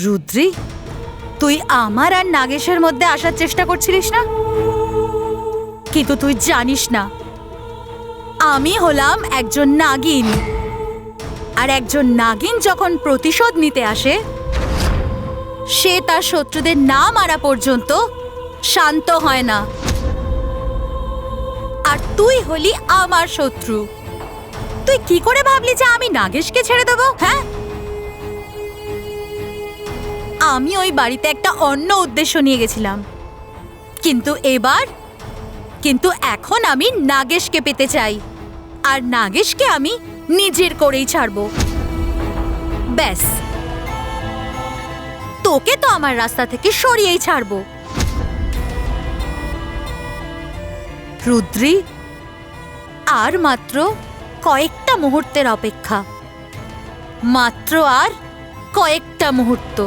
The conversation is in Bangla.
রুদ্রি, তুই আমার আর নাগেশের মধ্যে আসার চেষ্টা করছিলিস না, কিন্তু তুই জানিস না আমি হলাম একজন নাগিন। আর একজন নাগিন যখন প্রতিশোধ নিতে আসে, সে তার শত্রুদের না মারা পর্যন্ত শান্ত হয় না। আর তুই হলি আমার শত্রু। তুই কি করে ভাবলি যে আমি নাগেশকে ছেড়ে দেবো? হ্যাঁ, আমি ওই বাড়িতে একটা অন্য উদ্দেশ্য নিয়ে গেছিলাম, কিন্তু এখন আমি নাগেশকে পেতে চাই, আর নাগেশকে আমি নিজের করেই ছাড়বো। ব্যাস, তোকে তো আমার রাস্তা থেকে সরিয়েই ছাড়বো। রুদ্রি, আর মাত্র কয়েকটা মুহূর্তের অপেক্ষা, মাত্র আর কয়েকটা মুহূর্ত।